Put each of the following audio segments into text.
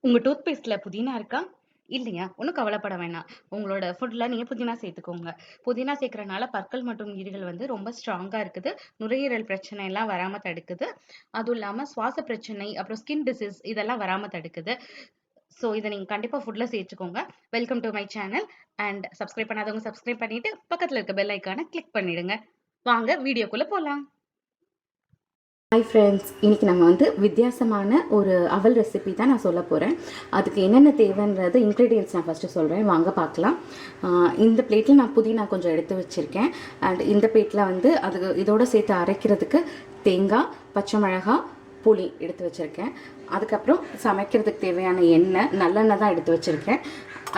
உங்க டூத் பேஸ்ட்ல புதினா இருக்கா? இல்லையா? ஒண்ணும் கவலைப்பட வேணாம். உங்களோட ஃபுட்ல நீங்க புதினா சேர்த்துக்கோங்க. புதினா சேர்க்கறனால பற்கள் மற்றும் ஈறுகள் ரொம்ப ஸ்ட்ராங்கா இருக்குது. நுரையீரல் பிரச்சனை எல்லாம் வராம தடுக்குது. அதுவும் இல்லாம சுவாச பிரச்சனை, அப்புறம் ஸ்கின் டிசீஸ் இதெல்லாம் வராம தடுக்குது. ஸோ இத நீங்க கண்டிப்பா ஃபுட்ல சேர்த்துக்கோங்க. Welcome to my channel. And subscribe பண்ணாதவங்க சப்ஸ்கிரைப் பண்ணிட்டு பக்கத்துல இருக்க பெல் ஐகான கிளிக் பண்ணிடுங்க. வாங்க வீடியோக்குள்ள போலாம். ஹாய் ஃப்ரெண்ட்ஸ், இன்றைக்கி நம்ம வித்தியாசமான ஒரு அவல் ரெசிபி தான் நான் சொல்ல போகிறேன். அதுக்கு என்னென்ன தேவைன்றது இன்க்ரீடியன்ட்ஸ் நான் ஃபஸ்ட்டு சொல்கிறேன், வாங்க பார்க்கலாம். இந்த பிளேட்டில் நான் புதினா கொஞ்சம் எடுத்து வச்சுருக்கேன். அண்ட் இந்த பிளேட்டில் அதுக்கு இதோடு சேர்த்து அரைக்கிறதுக்கு தேங்காய், பச்சை மிளகாய், புளி எடுத்து வச்சுருக்கேன். அதுக்கப்புறம் சமைக்கிறதுக்கு தேவையான எண்ணெய், நல்லெண்ணெய் தான் எடுத்து வச்சுருக்கேன்.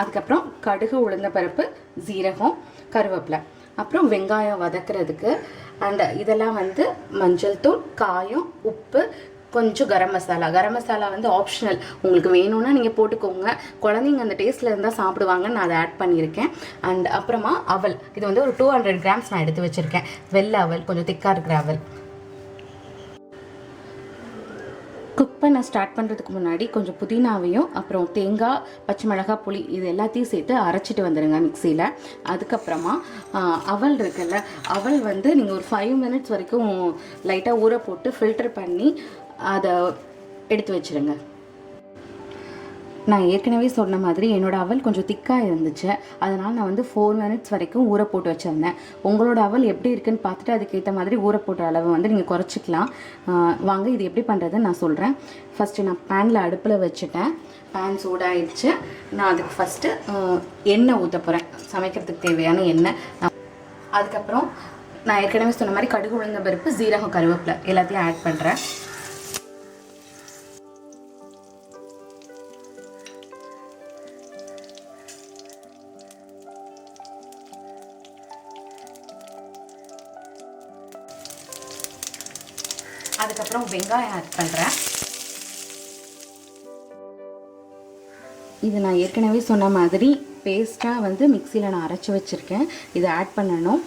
அதுக்கப்புறம் கடுகு, உளுந்தம்பருப்பு, ஜீரகம், கருவேப்பிலை, அப்புறம் வெங்காயம் வதக்கிறதுக்கு. அண்ட் இதெல்லாம் மஞ்சள் தூள், காயம், உப்பு, கொஞ்சம் கரம் மசாலா. கரம் மசாலா ஆப்ஷனல், உங்களுக்கு வேணும்னா நீங்கள் போட்டுக்கோங்க. குழந்தைங்க அந்த டேஸ்ட்டில் இருந்தால் சாப்பிடுவாங்கன்னு நான் அதை ஆட் பண்ணியிருக்கேன். அண்ட் அப்புறமா அவல், இது ஒரு 200 கிராம்ஸ் நான் எடுத்து வச்சுருக்கேன். வெள்ளை அவல், கொஞ்சம் திக்காக இருக்கிற அவல். குக் பண்ண ஸ்டார்ட் பண்ணுறதுக்கு முன்னாடி கொஞ்சம் புதினாவையும் அப்புறம் தேங்காய், பச்சை மிளகாய், புளி இது எல்லாத்தையும் சேர்த்து அரைச்சிட்டு வந்துடுங்க மிக்சியில். அதுக்கப்புறமா அவல் இருக்குல்ல, அவல் நீங்கள் ஒரு 5 மினிட்ஸ் வரைக்கும் லைட்டாக ஊற போட்டு ஃபில்டர் பண்ணி அதை எடுத்து வச்சுருங்க. நான் ஏற்கனவே சொன்ன மாதிரி என்னோடய அவல் கொஞ்சம் திக்காக இருந்துச்சு, அதனால் நான் 4 மினிட்ஸ் வரைக்கும் ஊற போட்டு வச்சுருந்தேன். உங்களோட அவல் எப்படி இருக்குன்னு பார்த்துட்டு அதுக்கேற்ற மாதிரி ஊற போட்ட அளவு நீங்கள் குறைச்சிக்கலாம். வாங்க இது எப்படி பண்ணுறதுன்னு நான் சொல்கிறேன். ஃபஸ்ட்டு நான் பேனில் அடுப்பில் வச்சுட்டேன். பேன் சூடாகிடுச்சு. நான் அதுக்கு ஃபஸ்ட்டு எண்ணெய் ஊற்ற போகிறேன், சமைக்கிறதுக்கு தேவையான எண்ணெய். அதுக்கப்புறம் நான் ஏற்கனவே சொன்ன மாதிரி கடுகு, உளுந்த பருப்பு, ஜீரகம், கருவேப்பிலை எல்லாத்தையும் ஆட் பண்ணுறேன். அதுக்கப்புறம் வெங்காயம் ஆட் பண்ணுறேன். இது நான் ஏற்கனவே சொன்ன மாதிரி பேஸ்ட்டாக மிக்சியில் நான் அரைச்சி வச்சுருக்கேன். இதை ஆட் பண்ணணும்.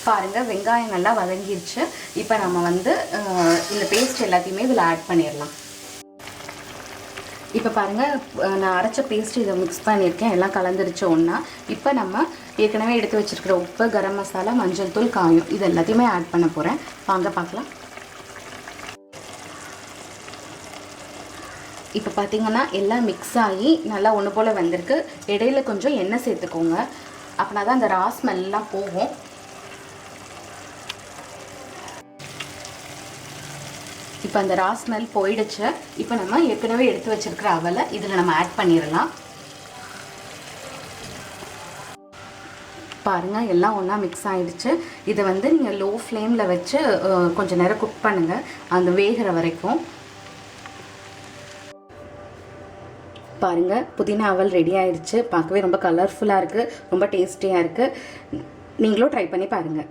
பாருங்கள், வெங்காயம் நல்லா வதங்கிருச்சு. இப்போ நம்ம இந்த பேஸ்ட் எல்லாத்தையுமே இதில் ஆட் பண்ணிடலாம். இப்போ பாருங்கள், நான் அரைச்ச பேஸ்ட் இதை மிக்ஸ் பண்ணியிருக்கேன், எல்லாம் கலந்துருச்சு ஒன்றா. இப்போ நம்ம ஏற்கனவே எடுத்து வச்சுருக்கிற உப்பு, கரம் மசாலா, மஞ்சள் தூள், காயம் இது எல்லாத்தையுமே ஆட் பண்ண போகிறேன். வாங்க பார்க்கலாம். இப்போ பார்த்தீங்கன்னா எல்லாம் மிக்ஸ் ஆகி நல்லா ஒன்று போல் வந்திருக்கு. இடையில கொஞ்சம் எண்ணெய் சேர்த்துக்கோங்க, அப்படின்னா தான் அந்த ரா ஸ்மெல்லாம் போகும். இப்போ அந்த ரா ஸ்மெல் போயிடுச்சு. இப்போ நம்ம ஏற்கனவே எடுத்து வச்சிருக்கிற அவலை இதில் நம்ம ஆட் பண்ணிடலாம். பாருங்கள், எல்லாம் ஒன்றா மிக்ஸ் ஆகிடுச்சு. இதை நீங்கள் லோ ஃப்ளேமில் வச்சு கொஞ்சம் நேரம் குக் பண்ணுங்கள், அந்த வேகிற வரைக்கும். பாருங்கள், புதினா அவல் ரெடி ஆகிடுச்சு. பார்க்கவே ரொம்ப கலர்ஃபுல்லாக இருக்குது, ரொம்ப டேஸ்டியாக இருக்குது. நீங்களும் ட்ரை பண்ணி பாருங்கள்.